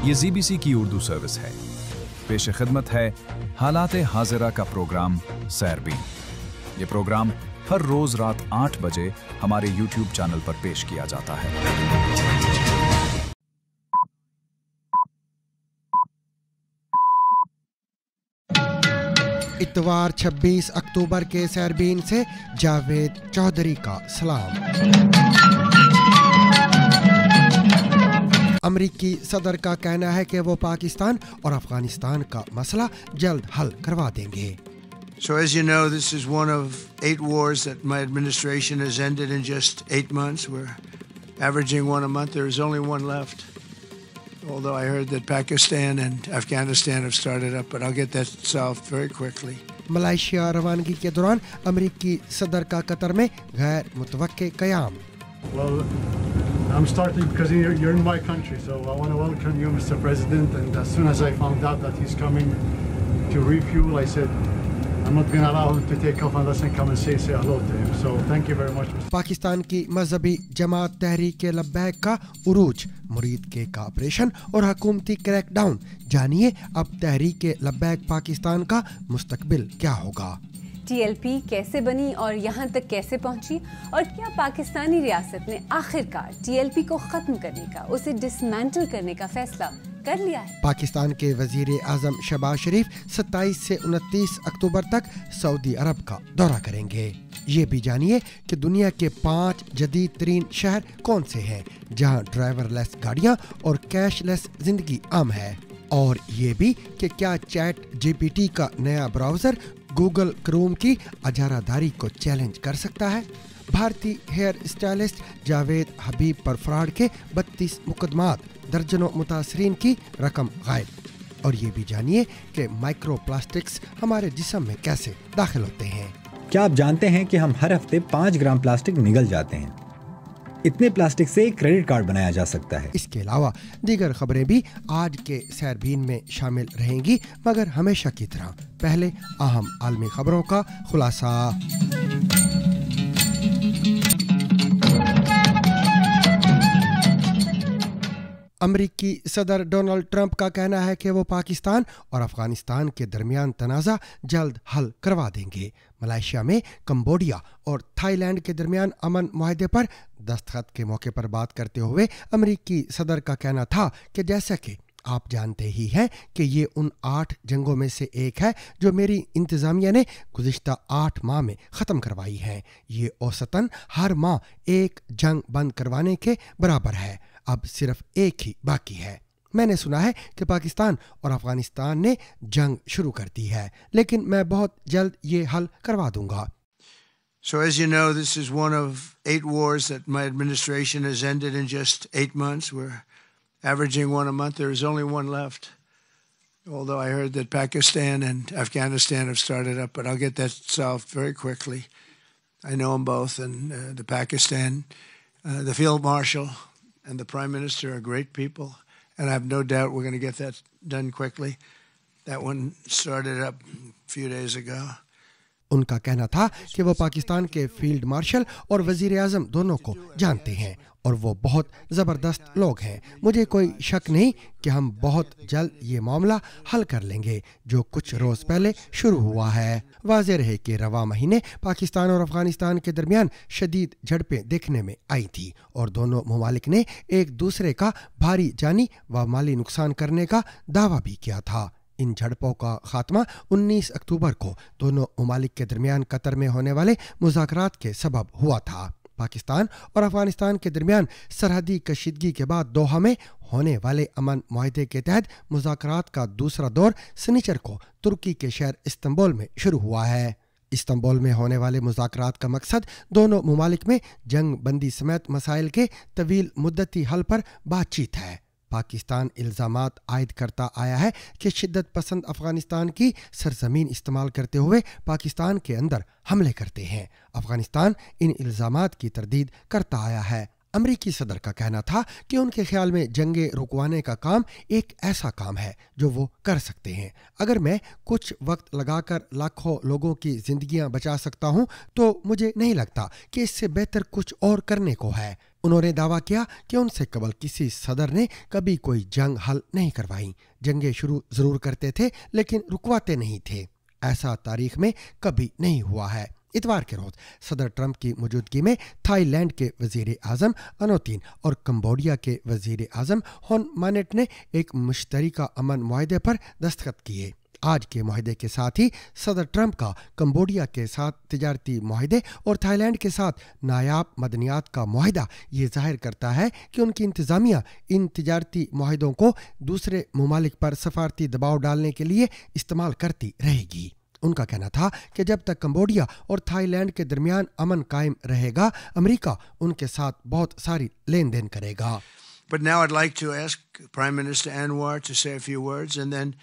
ये ZBC की Urdu service है। पेश खिदमत है हालात हाजिरा का प्रोग्राम सैरबीन। ये प्रोग्राम हर रोज रात 8 बजे हमारे YouTube चैनल पर पेश किया जाता है। इतवार 26 अक्टूबर के सैरबीन से जावेद चौधरी का सलाम। अमरीकी सदर का कहना है कि वो पाकिस्तान और अफगानिस्तान का मसला जल्द हल करवा देंगे। So as you know, this is one of 8 wars that my administration has ended in just 8 months. We're averaging one a month. There is only one left. Although I heard that Pakistan and Afghanistan have started up, but I'll get that solved very quickly. Malaysia रवानगी के दौरान अमरीकी सदर का Qatar में गैर मुतवक्के क़याम। Well, I'm starting because you're in my country, so I want to welcome you, Mr. President. And as soon as I found out that he's coming to refuel, I said, I'm not going to allow him to take off unless I come and say hello to him. So thank you very much, Mr. Pakistan की मजहबी जमात तहरीक लब्बैक का उरूज, मुरीद के का operation और हुकूमती crackdown. जानिए अब तहरीक लब्बैक पाकिस्तान का मुस्तकबिल क्या होगा। TLP कैसे बनी और यहाँ तक कैसे पहुँची, और क्या पाकिस्तानी रियासत ने आखिरकार TLP को ख़त्म करने का, उसे डिसमेंटल करने का फैसला कर लिया है। पाकिस्तान के वजीर आजम शहबाज शरीफ 27 से 29 अक्टूबर तक सऊदी अरब का दौरा करेंगे। ये भी जानिए कि दुनिया के 5 जदीद तरीन शहर कौन से हैं जहाँ ड्राइवरलेस गाड़ियाँ और कैशलेस जिंदगी आम है, और ये भी कि क्या चैट GPT का नया ब्राउज़र गूगल क्रोम की अजारादारी को चैलेंज कर सकता है। भारतीय हेयर स्टाइलिस्ट जावेद हबीब पर फ्रॉड के 32 मुकदमात, दर्जनों मुतासरीन की रकम गायब। और ये भी जानिए कि माइक्रो प्लास्टिक्स हमारे जिस्म में कैसे दाखिल होते हैं। क्या आप जानते हैं कि हम हर हफ्ते 5 ग्राम प्लास्टिक निगल जाते हैं? इतने प्लास्टिक से एक क्रेडिट कार्ड बनाया जा सकता है। इसके अलावा दीगर खबरें भी आज के सैरबीन में शामिल रहेंगी, मगर हमेशा की तरह पहले अहम आलमी खबरों का खुलासा। अमरीकी सदर डोनाल्ड ट्रंप का कहना है कि वो पाकिस्तान और अफगानिस्तान के दरमियान तनाज़ा जल्द हल करवा देंगे। मलेशिया में कंबोडिया और थाईलैंड के दरमियान अमन मुआहदे पर दस्तखत के मौके पर बात करते हुए अमरीकी सदर का कहना था कि जैसा कि आप जानते ही हैं कि ये उन 8 जंगों में से एक है जो मेरी इंतज़ामिया ने गुज़िश्ता 8 माह में ख़त्म करवाई हैं। ये औसतन हर माह एक जंग बंद करवाने के बराबर है। अब सिर्फ एक ही बाकी है। मैंने सुना है कि पाकिस्तान और अफगानिस्तान ने जंग शुरू कर दी है, लेकिन मैं बहुत जल्द ये हल करवा दूंगा। So as you know, this is one of 8 wars that my administration has ended in just 8 months. We're averaging one a month. There is only one left. Although I heard that Pakistan and Afghanistan have started up, but I'll get that solved very quickly. I know them both, and the Pakistan, the Field Marshal and the Prime Minister are great people, and I have no doubt we're going to get that done quickly. That one started up a few days ago. उनका कहना था कि वो पाकिस्तान के field marshal और वजीर आजम दोनों को जानते हैं और वो बहुत ज़बरदस्त लोग हैं। मुझे कोई शक नहीं कि हम बहुत जल्द ये मामला हल कर लेंगे जो कुछ रोज़ पहले शुरू हुआ है। वाज़ेह रहे कि रवा महीने पाकिस्तान और अफगानिस्तान के दरमियान शदीद झड़पें देखने में आई थी और दोनों ममालिक ने एक दूसरे का भारी जानी व माली नुकसान करने का दावा भी किया था। इन झड़पों का खात्मा 19 अक्टूबर को दोनों ममालिक के दरमियान कतर में होने वाले मुज़ाकरात के सबब हुआ था। पाकिस्तान और अफगानिस्तान के दरमियान सरहदी कशीदगी के बाद दोहा में होने वाले अमन मुआहदे के तहत मुज़ाकरात का दूसरा दौर शनिचर को तुर्की के शहर इस्तांबुल में शुरू हुआ है। इस्तांबुल में होने वाले मुज़ाकरात का मकसद दोनों ममालिक में जंग बंदी समेत मसाइल के तवील मुद्दती हल पर बातचीत है। पाकिस्तान इल्ज़ामात आयद करता आया है कि शिद्दत पसंद अफ़गानिस्तान की सरजमीन इस्तेमाल करते हुए पाकिस्तान के अंदर हमले करते हैं। अफ़गानिस्तान इन इल्ज़ामात की तरदीद करता आया है। अमरीकी सदर का कहना था कि उनके ख्याल में जंगे रुकवाने का काम एक ऐसा काम है जो वो कर सकते हैं। अगर मैं कुछ वक्त लगाकर लाखों लोगों की ज़िंदगियां बचा सकता हूं तो मुझे नहीं लगता कि इससे बेहतर कुछ और करने को है। انہوں نے دعویٰ کیا کہ ان سے قبل کسی صدر نے کبھی کوئی جنگ حل نہیں کروائی. جنگیں شروع ضرور کرتے تھے لیکن رکواتے نہیں تھے. ایسا تاریخ میں کبھی نہیں ہوا ہے. اتوار کے روز صدر ٹرمپ کی موجودگی میں تھائی لینڈ کے وزیر اعظم انوتین اور کمبوڈیا کے وزیر اعظم ہون مانٹ نے ایک مشترکہ امن معاہدے پر دستخط کیے. آج کے معاہدے کے ساتھ ہی صدر ٹرمپ کا کمبوڈیا کے ساتھ تجارتی معاہدے اور تھائی لینڈ کے ساتھ نایاب مدنیات کا معاہدہ یہ ظاہر کرتا ہے کہ ان کی انتظامیہ ان تجارتی معاہدوں کو دوسرے ممالک پر سفارتی دباؤ ڈالنے کے لیے استعمال کرتی رہے گی. ان کا کہنا تھا کہ جب تک کمبوڈیا اور تھائی لینڈ کے درمیان امن قائم رہے گا امریکہ ان کے ساتھ بہت ساری لین دین کرے گا. But now I'd like to ask Prime Minister Anwar to say a few words, and then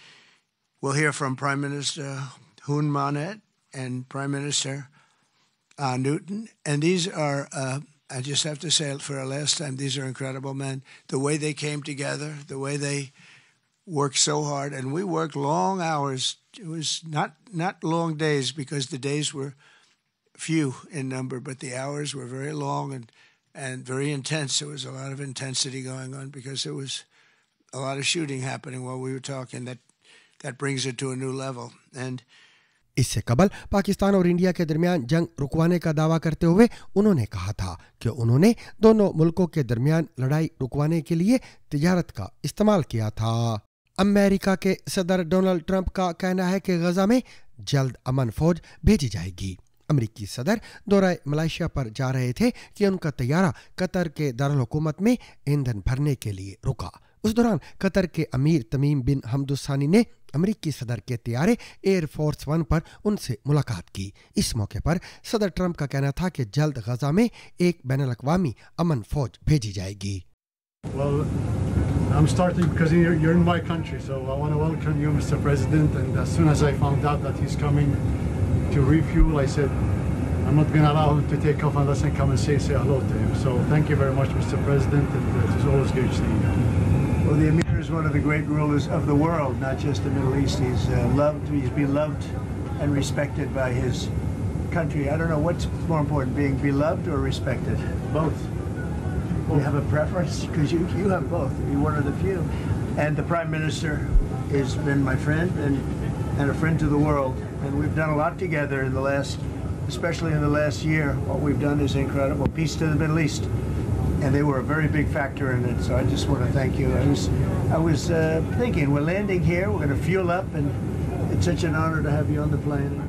we'll hear from Prime Minister Hun Manet and Prime Minister Newton. And these are, I just have to say it for a last time, these are incredible men. The way they came together, the way they worked so hard, and we worked long hours. It was not long days because the days were few in number, but the hours were very long and very intense. There was a lot of intensity going on because there was a lot of shooting happening while we were talking. That brings it to a new level. And اس سے قبل پاکستان اور India کے درمیان جنگ رکوانے کا دعویٰ کرتے ہوئے انہوں نے کہا تھا کہ انہوں نے دونوں ملکوں کے درمیان لڑائی رکوانے کے لیے تجارت کا استعمال کیا تھا. امریکہ کے صدر ڈونلڈ ٹرمپ کا کہنا ہے کہ غزہ میں جلد امن فوج بھیجی جائے گی. امریکی صدر دورہ ملائیشیا پر جا رہے تھے کہ ان کا طیارہ قطر کے دارالحکومت میں ایندھن بھرنے کے لیے رکا. اس دوران قطر کے امیر تمیم بن حمد الثانی نے امریکی صدر کے طیارے ایئر فورس ون پر ان سے ملاقات کی. اس موقع پر صدر ٹرمپ کا کہنا تھا کہ جلد غزہ میں ایک بین الاقوامی امن فوج بھیجی جائے گی. Well, I'm starting because you're in my country, so I want to welcome you, Mr. President. And as soon as I found out that he's coming to refuel, I said, I'm not going to allow him to take off unless I come and say hello to him. So thank you very much, Mr. President, and it's always great seeing you. well, the Emir is one of the great rulers of the world, not just the Middle East. He's loved, he's beloved and respected by his country. I don't know what's more important, being beloved or respected. Both. You have a preference? Because you have both. You're one of the few. And the Prime Minister has been my friend and a friend to the world. And we've done a lot together in the last, especially in the last year. What we've done is incredible. Peace to the Middle East. And they were a very big factor in it. So I just want to thank you. I was thinking, we're landing here, we're going to fuel up, and it's such an honor to have you on the plane.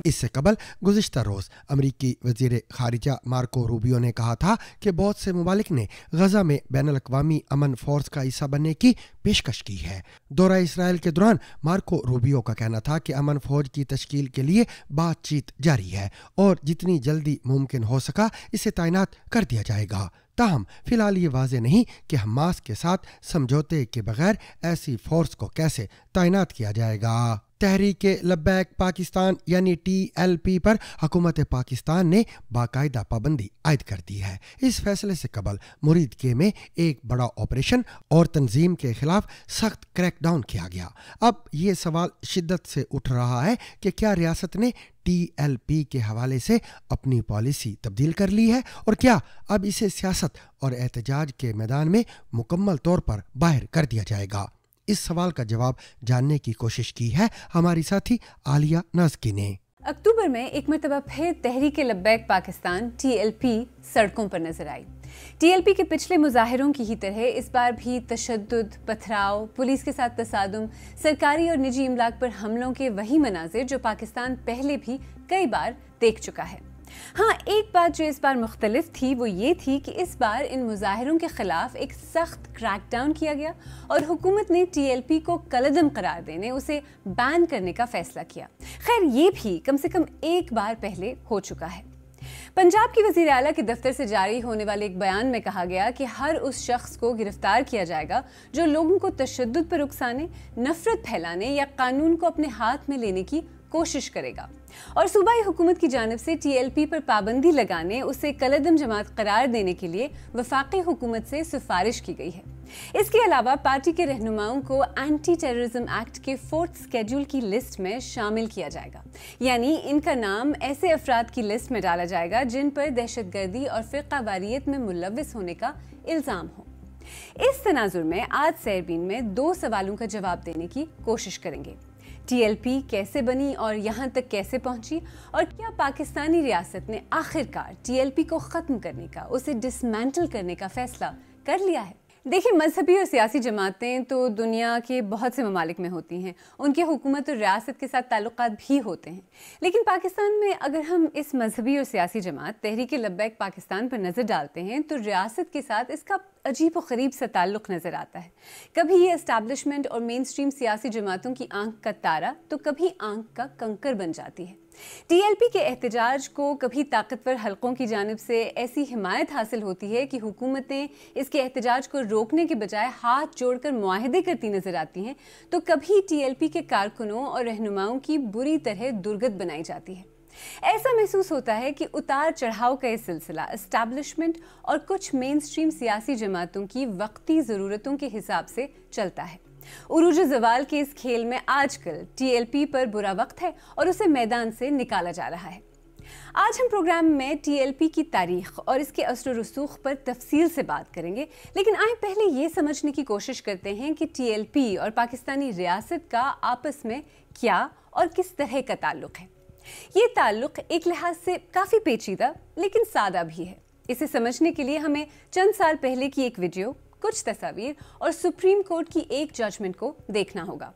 اس سے قبل گزشتہ روز امریکی وزیر خارجہ Marco Rubio نے کہا تھا کہ بہت سے ممالک نے غزہ میں بین الاقوامی امن فورس کا حصہ بننے کی پیشکش کی ہے. دورہ اسرائیل کے دوران مارکو روبیو کا کہنا تھا کہ امن فوج کی تشکیل کے لیے بات چیت جاری ہے اور جتنی جلدی ممکن ہو سکا اسے تعینات کر دیا جائے گا. تاہم فی الحال یہ واضح نہیں کہ حماس کے ساتھ سمجھوتے کے بغیر ایسی فورس کو کیسے تعینات کیا جائے گا. تحریک لبیک پاکستان یعنی TLP پر حکومت پاکستان نے باقاعدہ پابندی عائد کر دی ہے. اس فیصلے سے قبل مرید کے میں ایک بڑا آپریشن اور تنظیم کے خلاف سخت کریک ڈاؤن کیا گیا. اب یہ سوال شدت سے اٹھ رہا ہے کہ کیا ریاست نے TLP کے حوالے سے اپنی پالیسی تبدیل کر لی ہے اور کیا اب اسے سیاست اور احتجاج کے میدان میں مکمل طور پر باہر کر دیا جائے گا. اس سوال کا جواب جاننے کی کوشش کی ہے ہماری ساتھی عالیہ نازکی نے. اکتوبر میں ایک مرتبہ پھر تحریک لبیک پاکستان TLP سڑکوں پر نظر آئی. TLP کے پچھلے مظاہروں کی ہی طرح اس بار بھی تشدد، پتھراؤ، پولیس کے ساتھ تصادم، سرکاری اور نجی املاک پر حملوں کے وہی مناظر جو پاکستان پہلے بھی کئی بار دیکھ چکا ہے. ہاں، ایک بات جو اس بار مختلف تھی وہ یہ تھی کہ اس بار ان مظاہروں کے خلاف ایک سخت کریک ڈاؤن کیا گیا اور حکومت نے TLP کو کالعدم قرار دینے، اسے بین کرنے کا فیصلہ کیا. خیر، یہ بھی کم سے کم ایک بار پہلے ہو چکا ہے. پنجاب کی وزیر اعلیٰ کے دفتر سے جاری ہونے والے ایک بیان میں کہا گیا کہ ہر اس شخص کو گرفتار کیا جائے گا جو لوگوں کو تشدد پر اکسانے، نفرت پھیلانے یا قانون کو اپنے ہاتھ میں لینے کی कोशिश करेगा और सूबाई हुकूमत की जानिब से TLP पर पाबंदी लगाने, उसे कलअदम जमात करार देने के लिए वफाकी हुकूमत से सिफारिश की गई है। इसके अलावा पार्टी के रहनुमाओं को एंटी टेररिज्म एक्ट के 4th शेड्यूल की लिस्ट में शामिल किया जाएगा, यानी इनका नाम ऐसे अफराद की लिस्ट में डाला जाएगा जिन पर दहशतगर्दी और फ़िरक़ावारियत में मुलव्विस होने का इल्ज़ाम हो। इस तनाजुर में आज सैरबीन में 2 सवालों का जवाब देने की कोशिश करेंगे। TLP कैसे बनी और यहाँ तक कैसे पहुंची, और क्या पाकिस्तानी रियासत ने आखिरकार TLP को ख़त्म करने का, उसे डिसमेंटल करने का फैसला कर लिया है। देखिए, मजहबी और सियासी जमातें तो दुनिया के बहुत से ममालिक में होती हैं, उनके हुकूमत और रियासत के साथ ताल्लुकात भी होते हैं, लेकिन पाकिस्तान में अगर हम इस मजहबी और सियासी जमात तहरीक-ए-लब्बैक पाकिस्तान पर नज़र डालते हैं तो रियासत के साथ इसका अजीब व ग़रीब सा ताल्लुक़ नज़र आता है। कभी ये एस्टैब्लिशमेंट और मेन स्ट्रीम सियासी जमातों की आंख का तारा तो कभी आंख का कंकर बन जाती है। TLP के एहतजाज को कभी ताकतवर हलकों की जानिब से ऐसी हिमायत हासिल होती है कि हुकूमतें इसके एहतजाज को रोकने के बजाय हाथ जोड़कर मुआहदे करती नजर आती हैं, तो कभी TLP के कारकुनों और रहनुमाओं की बुरी तरह दुर्गत बनाई जाती है। ऐसा महसूस होता है कि उतार चढ़ाव का ये सिलसिला एस्टैब्लिशमेंट और कुछ मेन स्ट्रीम सियासी जमातों की वक्ती ज़रूरतों के हिसाब से चलता है। उरूज ज़वाल के इस खेल में आजकल TLP पर बुरा वक्त है और उसे मैदान से निकाला जा रहा है। आज हम प्रोग्राम में TLP की तारीख और इसके असर व रसूख पर तफसील से बात करेंगे, लेकिन आइए पहले ये समझने की कोशिश करते हैं कि TLP और पाकिस्तानी रियासत का आपस में क्या और किस तरह का ताल्लुक़ है। ये ताल्लुक़ एक लिहाज से काफ़ी पेचीदा लेकिन सादा भी है। इसे समझने के लिए हमें चंद साल पहले की एक वीडियो, कुछ तस्वीर और सुप्रीम कोर्ट की एक जजमेंट को देखना होगा।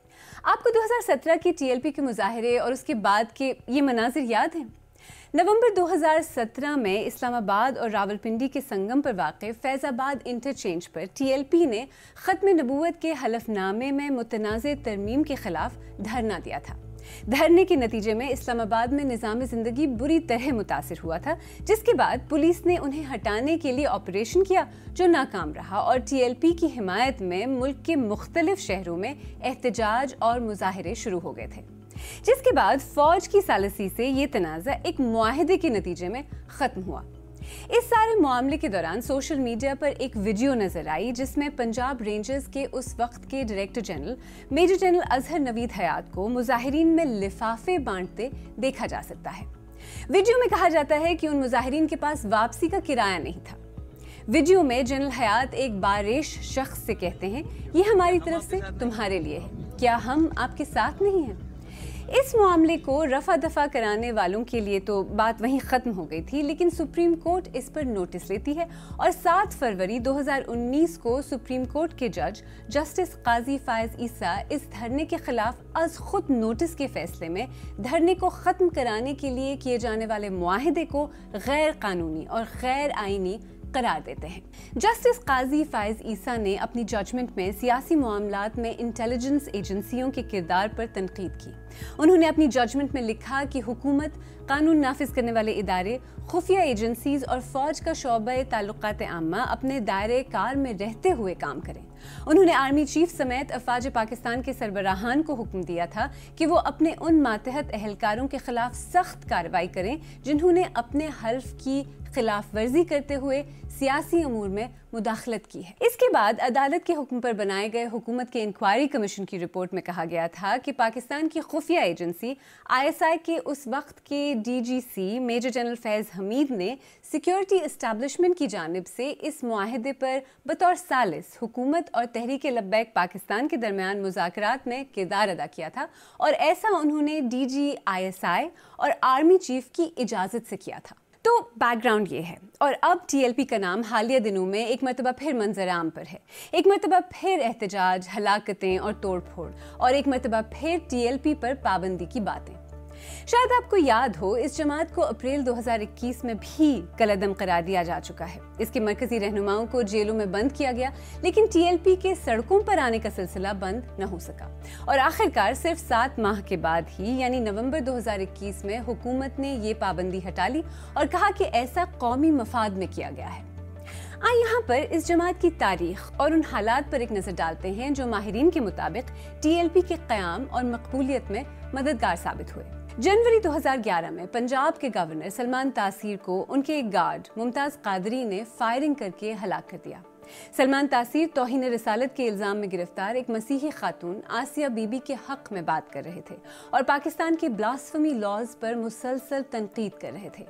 आपको 2017 के TLP के मुजाहरे और उसके बाद के ये मनाजिर याद हैं? नवंबर 2017 में इस्लामाबाद और रावलपिंडी के संगम पर वाक़े फैज़ाबाद इंटरचेंज पर TLP ने ख़त्म नबूवत के हलफनामे में मुतनाज़े तरमीम के ख़िलाफ़ धरना दिया था। धरने के नतीजे में इस्लामाबाद में निज़ाम ज़िंदगी बुरी तरह मुतासिर हुआ था, जिसके बाद पुलिस ने उन्हें हटाने के लिए ऑपरेशन किया जो नाकाम रहा और TLP की हिमायत में मुल्क के मुख्तलिफ शहरों में एहतजाज और मुजाहरे शुरू हो गए थे, जिसके बाद फौज की सालसी से ये तनाज़ा एक मुआहदे के नतीजे में ख़त्म हुआ। इस सारे मामले के दौरान सोशल मीडिया पर एक वीडियो नजर आई जिसमें पंजाब रेंजर्स के उस वक्त के director general major general Azhar Naveed Hayat को मुजाहिरीन में लिफाफे बांटते देखा जा सकता है। वीडियो में कहा जाता है कि उन मुजाहिरीन के पास वापसी का किराया नहीं था। वीडियो में जनरल हयात एक बारिश शख्स से कहते हैं, ये हमारी तरफ से तुम्हारे लिए है, क्या हम आपके साथ नहीं हैं? इस मामले को रफा दफा कराने वालों के लिए तो बात वहीं ख़त्म हो गई थी, लेकिन सुप्रीम कोर्ट इस पर नोटिस लेती है और 7 फरवरी 2019 को सुप्रीम कोर्ट के जज जस्टिस काजी फायज ईसा इस धरने के खिलाफ अज खुद नोटिस के फैसले में धरने को ख़त्म कराने के लिए किए जाने वाले मुआहदे को गैर कानूनी और गैर आईनी करार देते हैं। जस्टिस काजी फायज ईसा ने अपनी जजमेंट में सियासी मामलात में इंटेलिजेंस एजेंसियों के किरदार पर तनकीद की। उन्होंने अपनी जजमेंट में लिखा कि हुकूमत, कानून नाफिज करने वाले इदारे, खुफिया एजेंसीज और फौज का शोबा ताल्लुकात आम्मा अपने दायरे कार में रहते हुए काम करें। उन्होंने आर्मी चीफ समेत अफवाज पाकिस्तान के सरबराहान को हुक्म दिया था कि वो अपने उन मातहत एहलकारों के खिलाफ सख्त कार्रवाई करें जिन्होंने अपने हल्फ की खिलाफ वर्जी करते हुए सियासी अमूर में मुदाखलत की है। इसके बाद अदालत के हुक्म पर बनाए गए हुकूमत के इंक्वायरी कमीशन की रिपोर्ट में कहा गया था कि पाकिस्तान की खुफिया एजेंसी ISI के उस वक्त के DGC मेजर जनरल फैज़ हमीद ने सिक्योरिटी एस्टैब्लिशमेंट की जानिब से इस मुआहदे पर बतौर सालिस हुकूमत और तहरीक-ए-लब्बैक पाकिस्तान के दरमियान मुज़ाकरात में किरदार अदा किया था और ऐसा उन्होंने DG ISI और आर्मी चीफ की इजाज़त से किया था। तो बैकग्राउंड ये है और अब TLP का नाम हालिया दिनों में एक मरतबा फिर मंजर आम पर है। एक मरतबा फिर एहतजाज, हलाकतें और तोड़फोड़ और एक मरतबा फिर TLP पर पाबंदी की बातें। शायद आपको याद हो, इस जमात को अप्रैल 2021 में भी कलअदम करार दिया जा चुका है। इसके मरकजी रहनुमाओं को जेलों में बंद किया गया, लेकिन TLP के सड़कों पर आने का सिलसिला बंद न हो सका और आखिरकार सिर्फ 7 माह के बाद ही यानी नवंबर 2021 में हुकूमत ने ये पाबंदी हटा ली और कहा कि ऐसा कौमी मफाद में किया गया है। आइए यहाँ पर इस जमात की तारीख और उन हालात पर एक नजर डालते हैं जो माहिरीन के मुताबिक TLP के क़याम और मकबूलियत में मददगार साबित हुए। जनवरी 2011 में पंजाब के गवर्नर सलमान तासीर को उनके एक गार्ड मुमताज कादरी ने फायरिंग करके हलाक कर दिया। सलमान तासीर तौहीन रिसालत के इल्जाम में गिरफ्तार एक मसीही खातून आसिया बीबी के हक में बात कर रहे थे और पाकिस्तान के ब्लास्फेमी लॉज पर मुसलसल तनकीद कर रहे थे।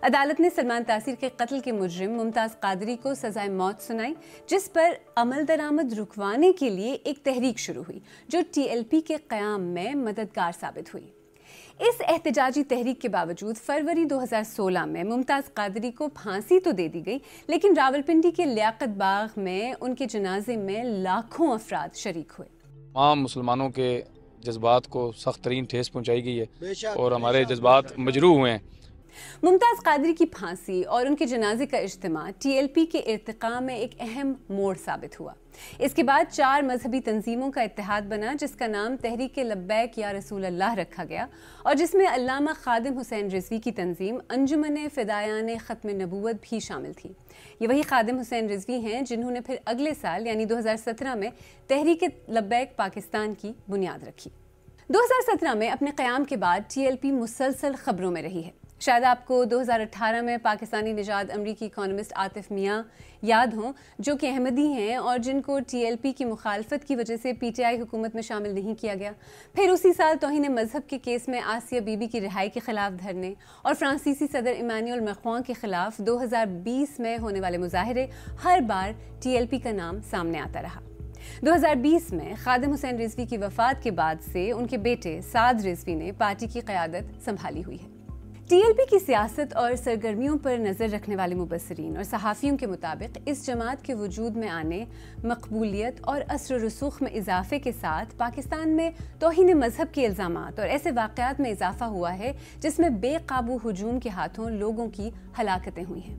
अदालत ने सलमान तासीर के कत्ल के मुजरिम मुमताज कादरी को सजाए मौत सुनाई, जिस पर अमल दरामद रुकवाने के लिए एक तहरीक शुरू हुई जो TLP के क़याम में मददगार साबित हुई। इस एहतजाजी तहरीक के बावजूद फरवरी 2016 में मुमताज कादरी को फांसी तो दे दी गई, लेकिन रावलपिंडी के लियाकत बाग में उनके जनाजे में लाखों अफराद शरीक हुए। तमाम मुसलमानों के जज्बात को सख्त तरीन ठेस पहुंचाई गई है और हमारे जज्बात मजरूह हुए हैं। मुमताज कादरी की फांसी और उनके जनाजे का इज्तिमा TLP के इर्तिका में एक अहम मोड़ साबित हुआ। इसके बाद 4 मजहबी तंजीमों का इत्तेहाद बना, जिसका नाम तहरीक लब्बैक या रसूल अल्लाह रखा गया और जिसमें अल्लामा खादिम हुसैन रिजवी की तंजीम अंजुमन फ़िदायान ख़त्म नबूवत भी शामिल थी। ये वही खादिम हुसैन रिजवी हैं जिन्होंने फिर अगले साल यानी 2017 में तहरीक लब्बैक पाकिस्तान की बुनियाद रखी। 2017 में अपने क़याम के बाद TLP मुसलसल खबरों में रही है। शायद आपको 2018 में पाकिस्तानी निजाद अमरीकी इकोनॉमिस्ट आतिफ मियाँ याद हों, जो कि अहमदी हैं और जिनको TLP की मुखालफत की वजह से PTI हुकूमत में शामिल नहीं किया गया। फिर उसी साल तौहीन मजहब के केस में आसिया बीबी की रिहाई के खिलाफ धरने और फ्रांसीसी सदर इमानुएल मैक्रों के खिलाफ 2020 में होने वाले मुजाहरे, हर बार TLP का नाम सामने आता रहा। 2020 में खादिम हुसैन रिजवी की वफात के बाद से उनके बेटे साद रिजवी ने पार्टी की क़यादत संभाली हुई है। TLP की सियासत और सरगर्मियों पर नज़र रखने वाले मुबस्सिरीन और सहाफ़ियों के मुताबिक इस जमात के वजूद में आने, मकबूलियत और असर रसूख में इजाफे के साथ पाकिस्तान में तौहीन मजहब के इल्ज़ामात और ऐसे वाक़यात में इजाफा हुआ है जिसमें बेकाबू हुजूम के हाथों लोगों की हलाकतें हुई हैं।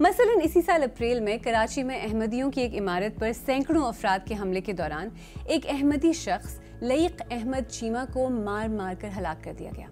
मसलन इसी साल अप्रैल में कराची में अहमदियों की एक इमारत पर सैकड़ों अफराद के हमले के दौरान एक अहमदी शख्स लईक अहमद चीमा को मार मार कर हलाक कर दिया गया।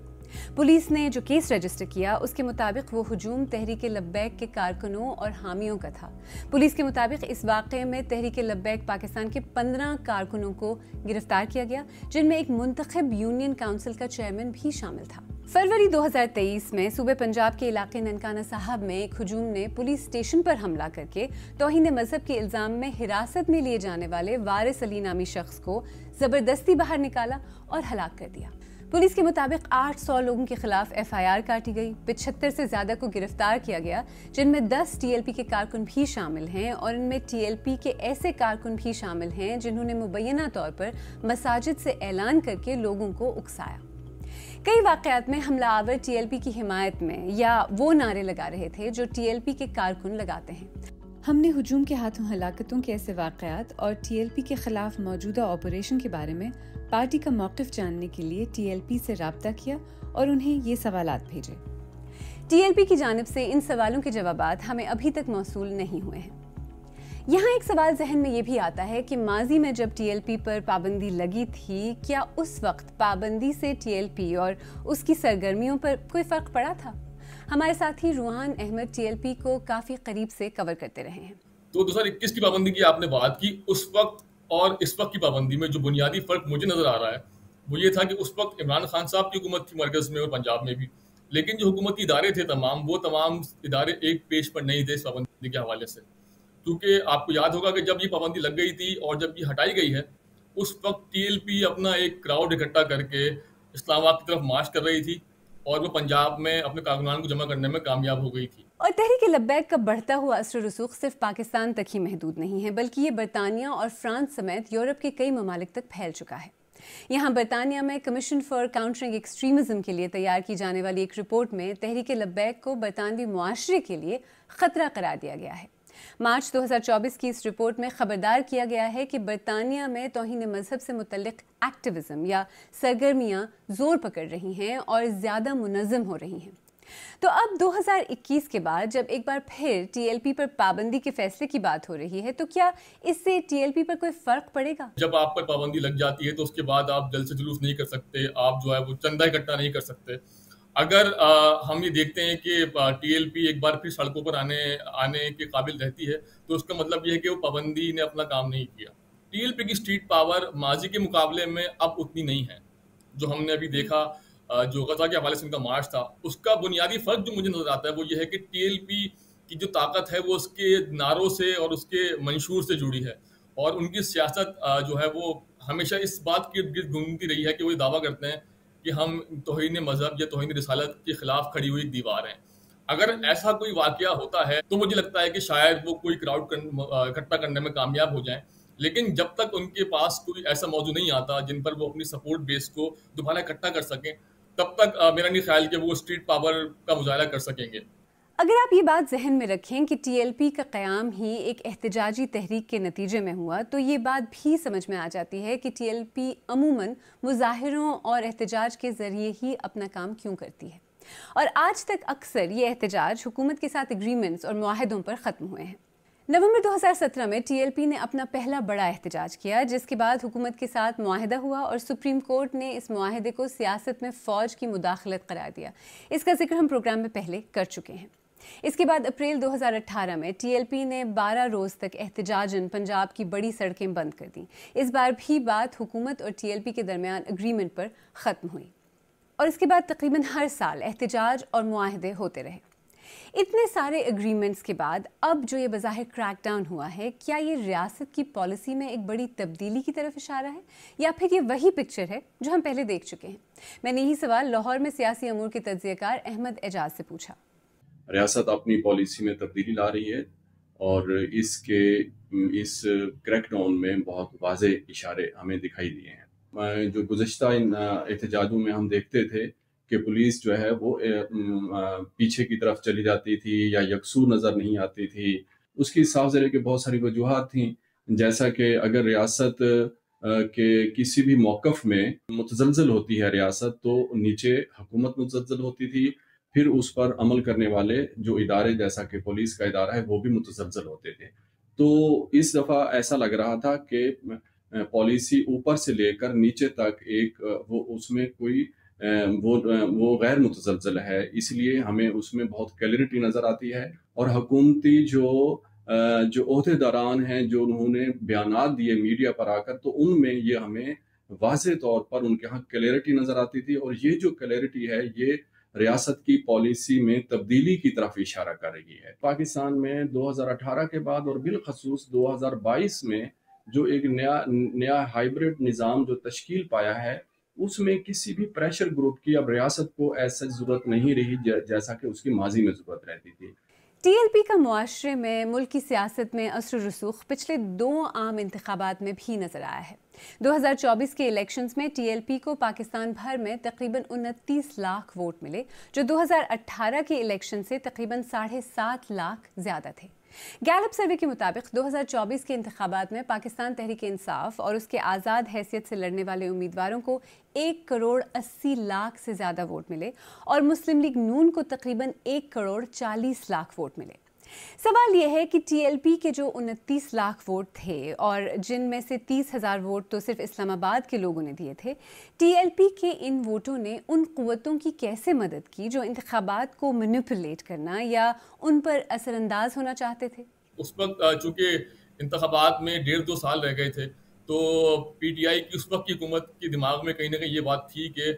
पुलिस ने जो केस रजिस्टर किया उसके मुताबिक वो हुजूम तहरीक लब्बैक के कारकुनों और हामियों का था। पुलिस के मुताबिक इस वाक़े में तहरीक लब्बैक पाकिस्तान के 15 कारकुनों को गिरफ्तार किया गया, जिनमें एक मुंतखब यूनियन काउंसिल का चेयरमैन भी शामिल था। फरवरी 2023 में सूबे पंजाब के इलाके ननकाना साहब में एक हुजूम ने पुलिस स्टेशन पर हमला करके तौहीन मजहब के इल्ज़ाम में हिरासत में लिए जाने वाले वारिस अली नामी शख्स को ज़बरदस्ती बाहर निकाला और हलाक कर दिया। पुलिस के मुताबिक 800 लोगों के खिलाफ FIR काटी गई, 75 से ज़्यादा को गिरफ्तार किया गया, जिनमें 10 TLP के कारकुन भी शामिल हैं और इनमें TLP के ऐसे कारकुन भी शामिल हैं जिन्होंने मुबैना तौर पर मसाजिद से ऐलान करके लोगों को उकसाया। कई वाक़यात में हमलावर TLP की हिमायत में या वो नारे लगा रहे थे जो TLP के कारकुन लगाते हैं। हमने हुजूम के हाथों हलाकतों के ऐसे वाक़यात और TLP के खिलाफ मौजूदा ऑपरेशन के बारे में पार्टी का मौक़िफ़ जानने के लिए TLP से राब्ता किया और उन्हें ये सवालात भेजे। TLP की जानिब से इन सवालों के जवाबात हमें अभी तक मौसूल नहीं हुए हैं। यहाँ एक सवाल जहन में ये भी आता है कि माजी में जब TLP पर पाबंदी लगी थी, क्या उस वक्त पाबंदी से TLP और उसकी सरगर्मियों पर कोई फ़र्क पड़ा था? हमारे साथी रूहान अहमद TLP को काफ़ी करीब से कवर करते रहे हैं। तो 2021 की पाबंदी की आपने बात की, उस वक्त और इस वक्त की पाबंदी में जो बुनियादी फ़र्क मुझे नज़र आ रहा है वो ये था कि उस वक्त इमरान खान साहब की हुकूमत थी मरकज़ में और पंजाब में भी, लेकिन जो हुकूमती इदारे थे वो तमाम इदारे एक पेज पर नहीं थे इस पाबंदी के हवाले से। क्योंकि आपको याद होगा कि जब ये पाबंदी लग गई थी और जब ये हटाई गई है, उस वक्त TLP अपना एक क्राउड इकट्ठा करके इस्लामाबाद की तरफ मार्च कर रही थी और वो पंजाब में अपने कारकुनान को जमा करने में कामयाब हो गई थी। और तहरीक लब्बैक का बढ़ता हुआ असर रसूख सिर्फ पाकिस्तान तक ही महदूद नहीं है, बल्कि ये बरतानिया और फ्रांस समेत यूरोप के कई ममालिक तक फैल चुका है। यहाँ बरतानिया में कमीशन फॉर काउंटरिंग एक्सट्रीमिज्म के लिए तैयार की जाने वाली एक रिपोर्ट में तहरीक लब्बैक को बरतानवी मुआशरे के लिए खतरा करार दिया गया है। मार्च 2024 की इस रिपोर्ट में खबरदार किया गया है कि बरतानिया में तौहीन मजहब से मुतल्लिक एक्टिविज्म या सरगर्मियाँ जोर पकड़ रही हैं और ज़्यादा मुनज़्ज़म हो रही हैं। तो अब 2021 के बाद जब एक बार फिर TLP पर पाबंदी के फैसले की बात हो रही है, तो क्या इससे TLP पर कोई फ़र्क पड़ेगा? जब आप पर पाबंदी लग जाती है तो उसके बाद आप जलसे जुलूस नहीं कर सकते, आप जो है वो चंदा इकट्ठा नहीं कर सकते। अगर हम ये देखते हैं कि TLP एक बार फिर सड़कों पर आने के काबिल रहती है, तो उसका मतलब ये है कि वो पाबंदी ने अपना काम नहीं किया। TLP की स्ट्रीट पावर माजी के मुकाबले में अब उतनी नहीं है। जो हमने अभी देखा جو غزہ کے حوالے سے ان کا مارچ تھا، اس کا بنیادی فرق جو مجھے نظر آتا ہے وہ یہ ہے کہ TLP کی جو طاقت ہے وہ اس کے نعروں سے اور اس کے منشور سے جڑی ہے، اور ان کی سیاست جو ہے وہ ہمیشہ اس بات کی گرد گھومتی رہی ہے کہ وہ یہ دعویٰ کرتے ہیں کہ ہم توہین مذہب یا توہین رسالت کے خلاف کھڑی ہوئی دیوار ہیں۔ اگر ایسا کوئی واقعہ ہوتا ہے تو مجھے لگتا ہے کہ شاید وہ کوئی کراؤڈ اکٹھا کرنے میں کامیاب ہو جائیں، لیکن جب تک ان کے پاس کوئی ایسا موضوع نہیں آتا جن پر وہ اپنی سپورٹ بیس کو دوبارہ اکٹھا کر سکیں، تب تک میرا نہیں خیال کہ وہ اسٹریٹ پاور کا مظاہرہ کر سکیں گے۔ اگر آپ یہ بات ذہن میں رکھیں کہ TLP کا قیام ہی ایک احتجاجی تحریک کے نتیجے میں ہوا، تو یہ بات بھی سمجھ میں آ جاتی ہے کہ TLP عموماً مظاہروں اور احتجاج کے ذریعے ہی اپنا کام کیوں کرتی ہے، اور آج تک اکثر یہ احتجاج حکومت کے ساتھ ایگریمنٹس اور معاہدوں پر ختم ہوئے ہیں۔ نومبر 2017 میں TLP نے اپنا پہلا بڑا احتجاج کیا، جس کے بعد حکومت کے ساتھ معاہدہ ہوا اور سپریم کورٹ نے اس معاہدے کو سیاست میں فوج کی مداخلت قرار دیا۔ اس کا ذکر ہم پروگرام میں پہلے کر چکے ہیں۔ اس کے بعد اپریل 2018 میں TLP نے 12 روز تک احتجاجاً پنجاب کی بڑی سڑکیں بند کر دیں۔ اس بار بھی بات حکومت اور TLP کے درمیان اگریمنٹ پر ختم ہوئی، اور اس کے بعد تقریباً ہر سال احتجاج اور معاہدے ہوتے رہے۔ اتنے سارے اگریمنٹس کے بعد اب جو یہ بظاہر کریک ڈاؤن ہوا ہے، کیا یہ ریاست کی پالیسی میں ایک بڑی تبدیلی کی طرف اشارہ ہے، یا پھر یہ وہی پکچر ہے جو ہم پہلے دیکھ چکے ہیں؟ میں نے یہی سوال لاہور میں سیاسی امور کے تجزیہ کار احمد اعجاز سے پوچھا۔ ریاست اپنی پالیسی میں تبدیلی لا رہی ہے، اور اس کریک ڈاؤن میں بہت واضح اشارے ہمیں دکھائی دیے ہیں۔ جو گزشتہ احتجاجوں میں ہم دیکھتے تھے کہ پولیس جو ہے وہ پیچھے کی طرف چلی جاتی تھی یا یکسو نظر نہیں آتی تھی، اس کی صاف ظاہر کہ بہت ساری وجوہات تھیں، جیسا کہ اگر ریاست کے کسی بھی موقف میں متزلزل ہوتی ہے ریاست، تو نیچے حکومت متزلزل ہوتی تھی، پھر اس پر عمل کرنے والے جو ادارے جیسا کہ پولیس کا ادارہ ہے وہ بھی متزلزل ہوتے تھے۔ تو اس دفعہ ایسا لگ رہا تھا کہ پالیسی اوپر سے لے کر نیچے تک وہ اس میں کوئی وہ غیر متزلزل ہے، اس لیے ہمیں اس میں بہت کلیئرٹی نظر آتی ہے، اور حکومتی جو عہدے داران ہیں جو انہوں نے بیانات دیے میڈیا پر آ کر، تو ان میں یہ ہمیں واضح طور پر ان کے ہاں کلیئرٹی نظر آتی تھی، اور یہ جو کلیئرٹی ہے یہ ریاست کی پالیسی میں تبدیلی کی طرف اشارہ کر رہی ہے۔ پاکستان میں 2018 کے بعد اور بالخصوص 2022 میں جو ایک نیا ہائیبرڈ نظام جو تشکیل پایا ہے، اس میں کسی بھی پریشر گروپ کی اب ریاست کو ایسا ضرورت نہیں رہی جیسا کہ اس کی ماضی میں ضرورت رہتی تھی۔ TLP کا معاشرے میں، ملک کی سیاست میں اثر و رسوخ پچھلے 2 عام انتخابات میں بھی نظر آیا ہے۔ 2024 کے الیکشنز میں TLP کو پاکستان بھر میں تقریباً 29 لاکھ ووٹ ملے، جو 2018 کے الیکشن سے تقریباً 7.5 لاکھ زیادہ تھے۔ گیلپ سروے کے مطابق 2024 کے انتخابات میں پاکستان تحریک انصاف اور اس کے آزاد حیثیت سے لڑنے والے امیدواروں کو 1.80 کروڑ سے زیادہ ووٹ ملے، اور مسلم لیگ نون کو تقریباً 1.40 کروڑ ووٹ ملے۔ سوال یہ ہے کہ TLP کے جو 29 لاکھ ووٹ تھے، اور جن میں سے 30,000 ووٹ تو صرف اسلام آباد کے لوگوں نے دیے تھے، TLP کے ان ووٹوں نے ان قوتوں کی کیسے مدد کی جو انتخابات کو مینیپولیٹ کرنا یا ان پر اثر انداز ہونا چاہتے تھے؟ اس وقت چونکہ انتخابات میں 1.5-2 سال رہ گئے تھے، تو PTI کی اس وقت کی حکومت کے دماغ میں کہیں نہ کہیں یہ بات تھی کہ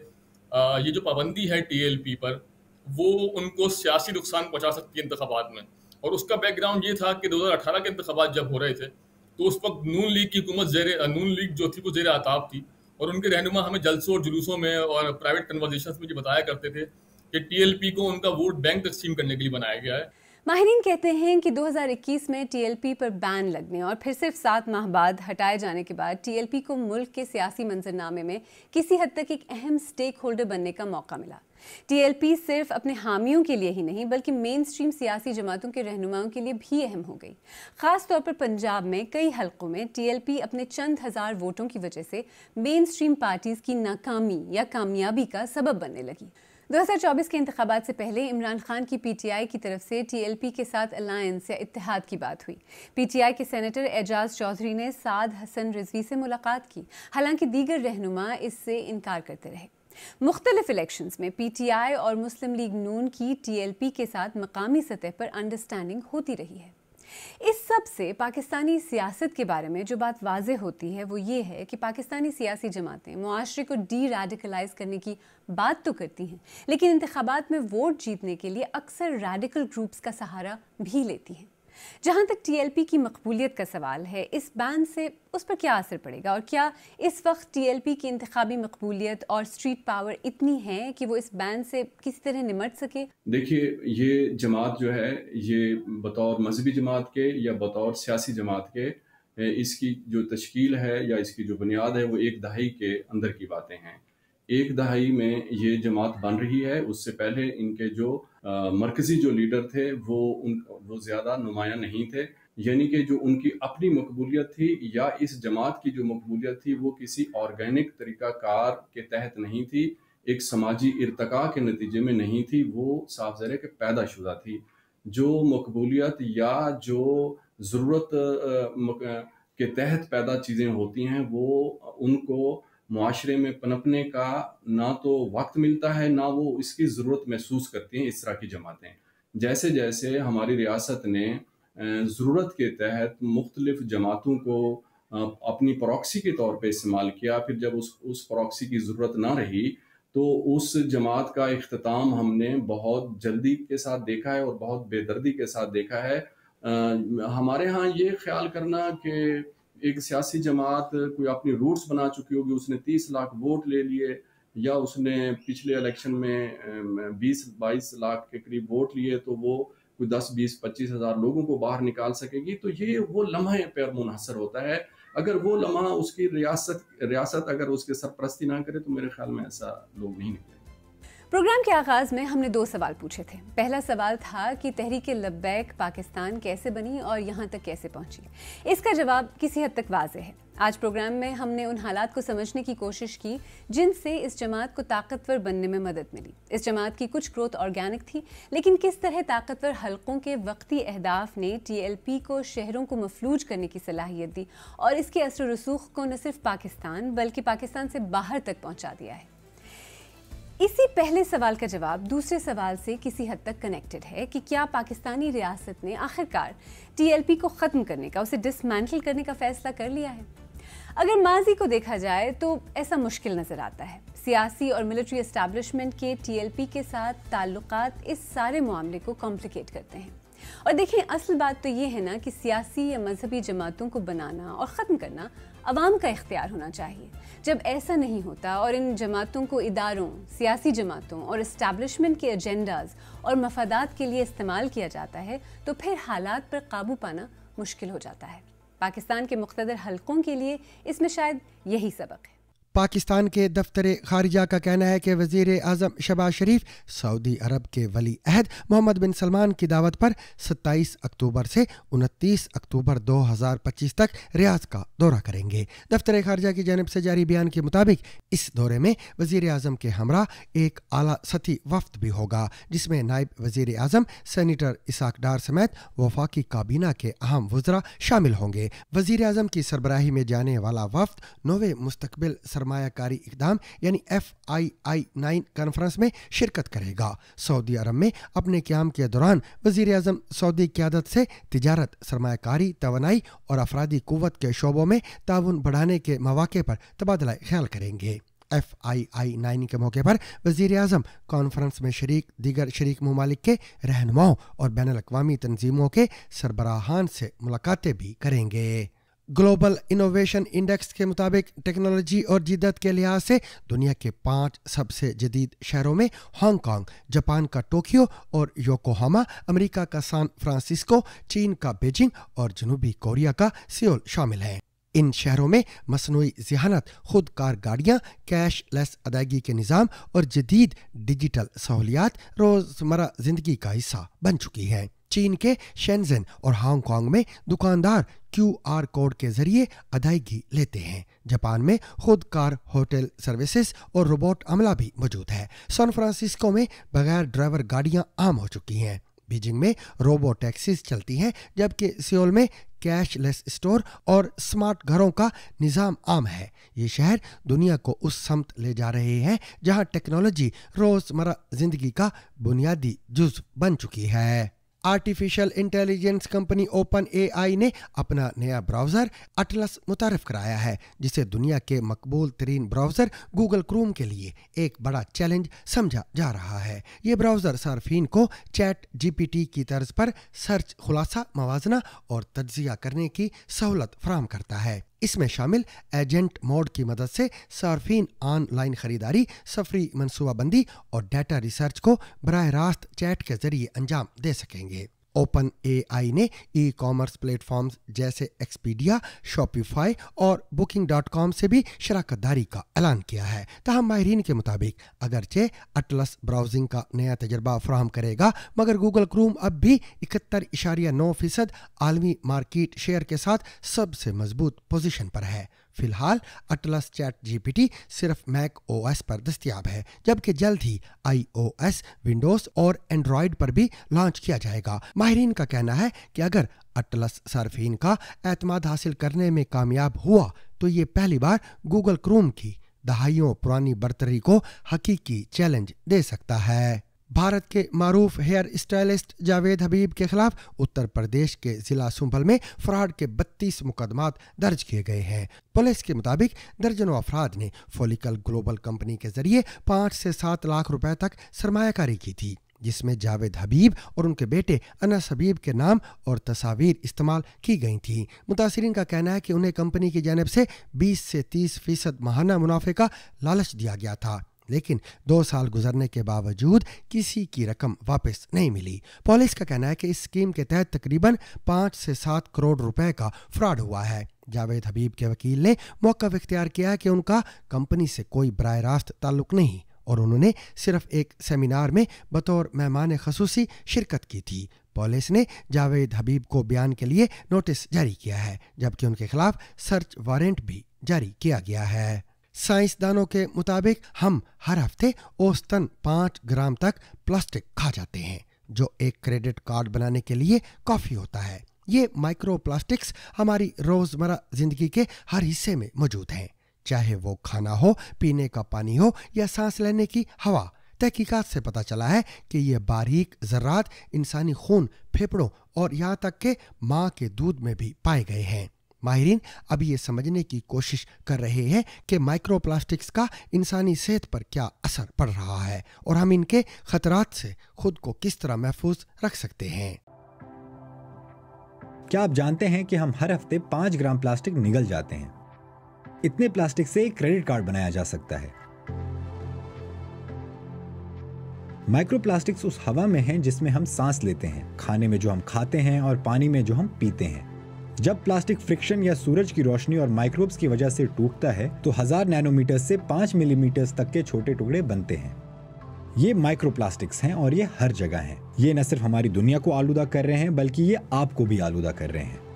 یہ جو پابندی ہے TLP پر، وہ ان کو سیاسی نقصان پہنچا سکتی ہے انتخابات میں۔ اور اس کا بیک گراؤنڈ یہ تھا کہ 2018 کے انتخابات جب ہو رہے تھے تو اس وقت نون لیگ کی حکومت نون لیگ جو تھی وہ زیر آتاب تھی، اور ان کے رہنما ہمیں جلسوں اور جلوسوں میں اور پرائیویٹ کنورزیشنز میں یہ بتایا کرتے تھے کہ TLP کو ان کا ووٹ بینک تقسیم کرنے کے لیے بنایا گیا ہے۔ ماہرین کہتے ہیں کہ 2021 میں TLP پر بین لگنے اور پھر صرف 7 ماہ بعد ہٹائے جانے کے بعد TLP کو ملک کے سیاسی منظرنامے میں کسی حد تک ایک اہم سٹیک ہولڈر بننے کا موقع ملا۔ TLP صرف اپنے حامیوں کے لیے ہی نہیں بلکہ مین سٹریم سیاسی جماعتوں کے رہنماؤں کے لیے بھی اہم ہو گئی۔ خاص طور پر پنجاب میں کئی حلقوں میں TLP اپنے چند ہزار ووٹوں کی وجہ سے مین سٹریم پارٹیز کی ناکامی یا کامیابی کا سبب بننے لگی۔ 2024 کے انتخابات سے پہلے عمران خان کی PTI کی طرف سے TLP کے ساتھ الائنس یا اتحاد کی بات ہوئی۔ PTI کے سینیٹر اعجاز چودھری نے سعد حسن رضوی سے ملاقات کی، حالانکہ دیگر رہنما اس سے انکار کرتے رہے۔ مختلف الیکشنز میں PTI اور مسلم لیگ نون کی TLP کے ساتھ مقامی سطح پر انڈرسٹینڈنگ ہوتی رہی ہے۔ اس سب سے پاکستانی سیاست کے بارے میں جو بات واضح ہوتی ہے وہ یہ ہے کہ پاکستانی سیاسی جماعتیں معاشرے کو ڈی ریڈیکلائز کرنے کی بات تو کرتی ہیں، لیکن انتخابات میں ووٹ جیتنے کے لیے اکثر ریڈیکل گروپس کا سہارا بھی لیتی ہیں۔ جہاں تک ٹی ایل پی کی مقبولیت کا سوال ہے، اس بین سے اس پر کیا اثر پڑے گا، اور کیا اس وقت ٹی ایل پی کی انتخابی مقبولیت اور اسٹریٹ پاور اتنی ہے کہ وہ اس بین سے کسی طرح نمٹ سکے؟ دیکھیے، یہ جماعت جو ہے، یہ بطور مذہبی جماعت کے یا بطور سیاسی جماعت کے، اس کی جو تشکیل ہے یا اس کی جو بنیاد ہے وہ ایک دہائی کے اندر کی باتیں ہیں۔ ایک دہائی میں یہ جماعت بن رہی ہے، اس سے پہلے ان کے جو مرکزی جو لیڈر تھے وہ زیادہ نمایاں نہیں تھے، یعنی کہ جو ان کی اپنی مقبولیت تھی یا اس جماعت کی جو مقبولیت تھی وہ کسی آرگینک طریقہ کار کے تحت نہیں تھی، ایک سماجی ارتقاء کے نتیجے میں نہیں تھی، وہ صاف ظاہر ہے کہ پیدا شدہ تھی۔ جو مقبولیت یا جو ضرورت کے تحت پیدا چیزیں ہوتی ہیں وہ ان کو معاشرے میں پنپنے کا نہ تو وقت ملتا ہے، نہ وہ اس کی ضرورت محسوس کرتی ہیں۔ اس طرح کی جماعتیں جیسے جیسے ہماری ریاست نے ضرورت کے تحت مختلف جماعتوں کو اپنی پراکسی کے طور پہ استعمال کیا، پھر جب اس پراکسی کی ضرورت نہ رہی تو اس جماعت کا اختتام ہم نے بہت جلدی کے ساتھ دیکھا ہے اور بہت بے دردی کے ساتھ دیکھا ہے۔ ہمارے ہاں یہ خیال کرنا کہ ایک سیاسی جماعت کوئی اپنی روٹس بنا چکی ہوگی، اس نے 30 لاکھ ووٹ لے لیے یا اس نے پچھلے الیکشن میں 20-22 لاکھ کے قریب ووٹ لیے تو وہ کوئی 10-20-25 ہزار لوگوں کو باہر نکال سکے گی، تو یہ وہ لمحے پر منحصر ہوتا ہے۔ اگر وہ لمحہ اس کی ریاست اگر اس کے سرپرستی نہ کرے تو میرے خیال میں ایسا لوگ نہیں نکلے۔ پروگرام کے آغاز میں ہم نے 2 سوال پوچھے تھے۔ پہلا سوال تھا کہ تحریک لبیک پاکستان کیسے بنی اور یہاں تک کیسے پہنچی۔ اس کا جواب کسی حد تک واضح ہے۔ آج پروگرام میں ہم نے ان حالات کو سمجھنے کی کوشش کی جن سے اس جماعت کو طاقتور بننے میں مدد ملی۔ اس جماعت کی کچھ گروتھ آرگینک تھی، لیکن کس طرح طاقتور حلقوں کے وقتی اہداف نے ٹی ایل پی کو شہروں کو مفلوج کرنے کی صلاحیت دی اور اس کے اثر و رسوخ کو نہ صرف پاکستان بلکہ پاکستان سے باہر تک پہنچا دیا ہے۔ اسی پہلے سوال کا جواب دوسرے سوال سے کسی حد تک کنیکٹڈ ہے کہ کیا پاکستانی ریاست نے آخرکار ٹی ایل پی کو ختم کرنے کا، اسے ڈسمینٹل کرنے کا فیصلہ کر لیا ہے؟ اگر ماضی کو دیکھا جائے تو ایسا مشکل نظر آتا ہے۔ سیاسی اور ملٹری اسٹیبلشمنٹ کے ٹی ایل پی کے ساتھ تعلقات اس سارے معاملے کو کمپلیکیٹ کرتے ہیں۔ اور دیکھیں، اصل بات تو یہ ہے نا کہ سیاسی یا مذہبی جماعتوں کو بنانا اور ختم کرنا عوام کا اختیار ہونا چاہیے۔ جب ایسا نہیں ہوتا اور ان جماعتوں کو اداروں، سیاسی جماعتوں اور اسٹیبلشمنٹ کے ایجنڈاز اور مفادات کے لیے استعمال کیا جاتا ہے تو پھر حالات پر قابو پانا مشکل ہو جاتا ہے۔ پاکستان کے مقتدر حلقوں کے لیے اس میں شاید یہی سبق ہے۔ پاکستان کے دفتر خارجہ کا کہنا ہے کہ وزیر اعظم شہباز شریف سعودی عرب کے ولی عہد محمد بن سلمان کی دعوت پر 27 اکتوبر سے 29 اکتوبر 2025 تک ریاض کا دورہ کریں گے۔ دفتر خارجہ کی جانب سے جاری بیان کے مطابق اس دورے میں وزیر اعظم کے ہمراہ ایک اعلیٰ سطحی وفد بھی ہوگا، جس میں نائب وزیر اعظم سینیٹر اسحاق ڈار سمیت وفاقی کابینہ کے اہم وزراء شامل ہوں گے۔ وزیر اعظم کی سربراہی میں جانے والا وفد 9ویں مستقبل سرمایہ کاری اقدام یعنی FII9 کانفرنس میں شرکت کرے گا۔ سعودی عرب میں اپنے قیام کے دوران وزیر اعظم سعودی قیادت سے تجارت، سرمایہ کاری، توانائی اور افرادی قوت کے شعبوں میں تعاون بڑھانے کے مواقع پر تبادلہ خیال کریں گے۔ FII9 کے موقع پر وزیر اعظم کانفرنس میں شریک دیگر شریک ممالک کے رہنماؤں اور بین الاقوامی تنظیموں کے سربراہان سے ملاقاتیں بھی کریں گے۔ گلوبل انوویشن انڈیکس کے مطابق ٹیکنالوجی اور جدت کے لحاظ سے دنیا کے 5 سب سے جدید شہروں میں ہانگ کانگ، جاپان کا ٹوکیو اور یوکوہاما، امریکہ کا سان فرانسسکو، چین کا بیجنگ اور جنوبی کوریا کا سیول شامل ہیں۔ ان شہروں میں مصنوعی ذہانت، خود کار گاڑیاں، کیش لیس ادائیگی کے نظام اور جدید ڈیجیٹل سہولیات روزمرہ زندگی کا حصہ بن چکی ہیں۔ چین کے شینزن اور ہانگ کانگ میں دکاندار QR کوڈ کے ذریعے ادائیگی لیتے ہیں۔ جاپان میں خود کار ہوٹل سروسز اور روبوٹ عملہ بھی موجود ہے۔ سان فرانسسکو میں بغیر ڈرائیور گاڑیاں عام ہو چکی ہیں۔ بیجنگ میں روبو ٹیکسیز چلتی ہیں، جبکہ سیول میں کیش لیس اسٹور اور سمارٹ گھروں کا نظام عام ہے۔ یہ شہر دنیا کو اس سمت لے جا رہے ہیں جہاں ٹیکنالوجی روزمرہ زندگی کا بنیادی جزو بن چکی ہے۔ Artificial intelligence company open AI ने अपना नया ब्राउज़र अटलस मुतारिफ कराया है, जिसे दुनिया के मकबूल तरीन ब्राउज़र गूगल क्रोम के लिए एक बड़ा चैलेंज समझा जा रहा है। ये ब्राउज़र सार्फिन को चैट जीपीटी की तर्ज पर सर्च, खुलासा, मवाजना और तज्जिया करने की सहूलत फराहम करता है। इसमें शामिल एजेंट मोड की मदद से सार्फिन ऑनलाइन खरीदारी, सफरी मनसूबाबंदी और डाटा रिसर्च को बराह रास्त चैट के जरिए अंजाम दे सकेंगे। ओपन एआई ने ई कॉमर्स प्लेटफॉर्म्स जैसे एक्सपीडिया, शॉपिफाई और बुकिंग.com से भी शराकत दारी का ऐलान किया है। ताहम माहिरीन के मुताबिक अगरचे अटलस ब्राउजिंग का नया तजर्बा फराहम करेगा, मगर गूगल क्रोम अब भी 71.9% आलमी मार्केट शेयर के साथ सबसे मजबूत पोजीशन पर है। फिलहाल अटलस चैट जीपीटी सिर्फ मैक ओएस पर दस्तयाब है, जबकि जल्द ही आईओएस, विंडोज और एंड्रॉयड पर भी लॉन्च किया जाएगा। माहिरीन का कहना है कि अगर अटलस सार्फिन का एतमाद हासिल करने में कामयाब हुआ तो ये पहली बार गूगल क्रोम की दहाइयों पुरानी बर्तरी को हकीकी चैलेंज दे सकता है। भारत के मारूफ हेयर स्टाइलिस्ट जावेद हबीब के खिलाफ उत्तर प्रदेश के जिला सुंभल में फ्रॉड के 32 मुकदमात दर्ज किए गए हैं। पुलिस के मुताबिक दर्जनों अफराद ने फॉलिकल ग्लोबल कंपनी के जरिए 5 से 7 लाख रुपए तक सरमायाकारी की थी, जिसमें जावेद हबीब और उनके बेटे अनस हबीब के नाम और तस्वीर इस्तेमाल की गई थी। मुतासिरीन का कहना है कि उन्हें कंपनी की जानिब से 20 से 30% माहाना मुनाफे का लालच दिया गया था, लेकिन 2 साल गुजरने के बावजूद किसी की रकम वापस नहीं मिली। पुलिस का कहना है कि इस स्कीम के तहत तकरीबन 5 से 7 करोड़ रुपए का फ्रॉड हुआ है। जावेद हबीब के वकील ने मौक़िफ़ इख्तियार किया है कि उनका कंपनी से कोई बराह रास्त ताल्लुक नहीं और उन्होंने सिर्फ एक सेमिनार में बतौर मेहमान खसूसी शिरकत की थी। पुलिस ने जावेद हबीब को बयान के लिए नोटिस जारी किया है, जबकि उनके खिलाफ सर्च वारंट भी जारी किया गया है। साइंसदानों के मुताबिक हम हर हफ्ते औसतन 5 ग्राम तक प्लास्टिक खा जाते हैं, जो एक क्रेडिट कार्ड बनाने के लिए काफ़ी होता है। ये माइक्रो प्लास्टिक्स हमारी रोज़मर्रा ज़िंदगी के हर हिस्से में मौजूद हैं, चाहे वो खाना हो, पीने का पानी हो या सांस लेने की हवा। तहकीकात से पता चला है कि ये बारीक ज़र्रात इंसानी खून, फेफड़ों और यहाँ तक के माँ के दूध में भी पाए गए हैं। माहिरीन अभी ये समझने की कोशिश कर रहे हैं कि माइक्रोप्लास्टिक्स का इंसानी सेहत पर क्या असर पड़ रहा है और हम इनके खतरात से खुद को किस तरह महफूज रख सकते हैं। क्या आप जानते हैं कि हम हर हफ्ते 5 ग्राम प्लास्टिक निगल जाते हैं? इतने प्लास्टिक से एक क्रेडिट कार्ड बनाया जा सकता है। माइक्रोप्लास्टिक्स उस हवा में हैं जिसमें हम सांस लेते हैं, खाने में जो हम खाते हैं और पानी में जो हम पीते हैं। जब प्लास्टिक फ्रिक्शन या सूरज की रोशनी और माइक्रोब्स की वजह से टूटता है तो 1000 नैनोमीटर से 5 मिलीमीटर तक के छोटे टुकड़े बनते हैं। ये माइक्रोप्लास्टिक्स हैं और ये हर जगह हैं। ये न सिर्फ हमारी दुनिया को आलूदा कर रहे हैं, बल्कि ये आपको भी आलूदा कर रहे हैं।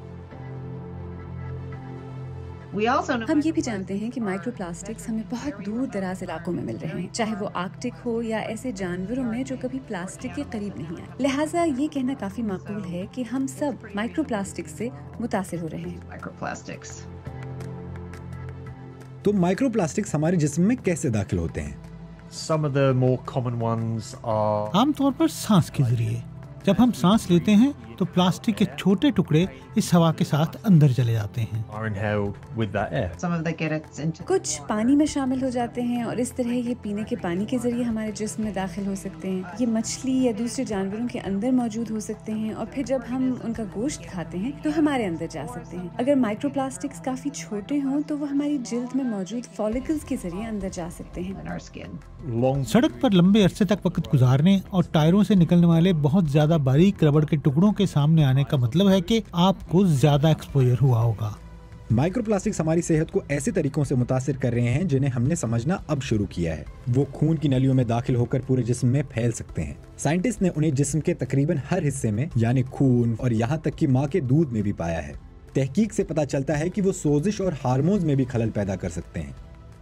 हम ये भी जानते हैं कि माइक्रोप्लास्टिक्स हमें बहुत दूर दराज इलाकों में मिल रहे हैं, चाहे वो आर्कटिक हो या ऐसे जानवरों में जो कभी प्लास्टिक के करीब नहीं आए। लिहाजा ये कहना काफी माकूल है कि हम सब माइक्रोप्लास्टिक्स से मुतासिर हो रहे हैं। तो माइक्रोप्लास्टिक्स हमारे जिस्म में कैसे दाखिल होते हैं? आमतौर पर सांस के जरिए। जब हम सांस लेते हैं तो प्लास्टिक के छोटे टुकड़े इस हवा के साथ अंदर चले जाते हैं। कुछ पानी में शामिल हो जाते हैं और इस तरह ये पीने के पानी के जरिए हमारे जिस्म में दाखिल हो सकते हैं। ये मछली या दूसरे जानवरों के अंदर मौजूद हो सकते हैं और फिर जब हम उनका गोश्त खाते हैं तो हमारे अंदर जा सकते हैं। अगर माइक्रोप्लास्टिक्स काफी छोटे हों तो वो हमारी जिल्द में मौजूद फॉलिकल्स के जरिए अंदर जा सकते हैं। सड़क पर लंबे अरसे तक वक्त गुजारने और टायरों से निकलने वाले बहुत ज्यादा बारीक रबड़ के टुकड़ों के सामने आने का मतलब है कि आपको ज्यादा एक्सपोजर हुआ होगा। माइक्रोप्लास्टिक्स हमारी सेहत को ऐसे तरीकों से मुतासिर कर रहे हैं जिन्हें हमने समझना अब शुरू किया है। वो खून की नलियों में दाखिल होकर पूरे जिस्म में फैल सकते हैं। साइंटिस्ट ने उन्हें जिस्म के तकरीबन हर हिस्से में, यानी खून और यहाँ तक कि माँ के दूध में भी पाया है। तहकीक से पता चलता है कि वो सोजिश और हार्मोन्स में भी खलल पैदा कर सकते हैं।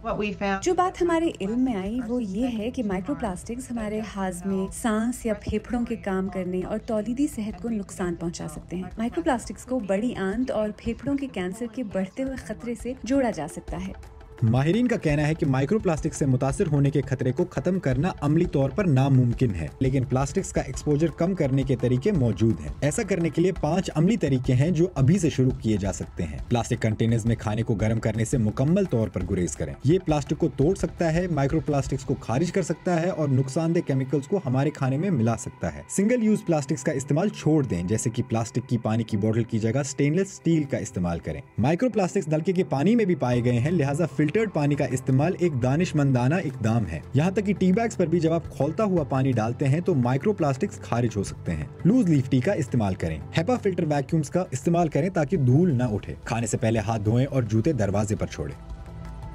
जो बात हमारे इल्म में आई वो ये है कि माइक्रोप्लास्टिक्स हमारे हाजमे, सांस या फेफड़ों के काम करने और तौलीदी सेहत को नुकसान पहुंचा सकते हैं। माइक्रोप्लास्टिक्स को बड़ी आंत और फेफड़ों के कैंसर के बढ़ते हुए खतरे से जोड़ा जा सकता है। माहिरीन का कहना है कि माइक्रो प्लास्टिक से मुतासिर होने के खतरे को खत्म करना अमली तौर पर नामुमकिन है, लेकिन प्लास्टिक्स का एक्सपोजर कम करने के तरीके मौजूद हैं। ऐसा करने के लिए 5 अमली तरीके हैं जो अभी से शुरू किए जा सकते हैं। प्लास्टिक कंटेनर्स में खाने को गर्म करने से मुकम्मल तौर पर गुरेज करें। ये प्लास्टिक को तोड़ सकता है, माइक्रो प्लास्टिक्स को खारिज कर सकता है और नुकसानदेह केमिकल्स को हमारे खाने में मिला सकता है। सिंगल यूज प्लास्टिक्स का इस्तेमाल छोड़ दें, जैसे कि प्लास्टिक की पानी की बोतल की जगह स्टेनलेस स्टील का इस्तेमाल करें। माइक्रो प्लास्टिक्स नलके के पानी में भी पाए गए हैं, लिहाजा फिल्टर्ड पानी का इस्तेमाल एक दानिशमंदाना इकदाम है। यहाँ तक कि टी बैग्स पर भी जब आप खौलता हुआ पानी डालते हैं तो माइक्रो प्लास्टिक्स खारिज हो सकते हैं। लूज लीफ टी का इस्तेमाल करें। हेपा फिल्टर वैक्यूम्स का इस्तेमाल करें ताकि धूल न उठे। खाने से पहले हाथ धोएं और जूते दरवाजे पर छोड़ें।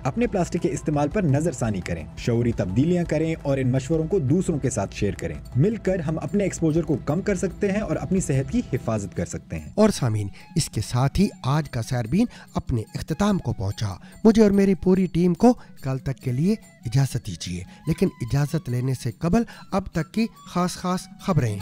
अपने प्लास्टिक के इस्तेमाल पर नजरसानी करें, शऊरी तब्दीलियां करें और इन मशवरों को दूसरों के साथ शेयर करें। मिलकर हम अपने एक्सपोजर को कम कर सकते हैं और अपनी सेहत की हिफाजत कर सकते हैं। और सामीन, इसके साथ ही आज का सैरबीन अपने इख्तिताम को पहुंचा। मुझे और मेरी पूरी टीम को कल तक के लिए इजाजत दीजिए, लेकिन इजाजत लेने से कबल अब तक की खास खबरें।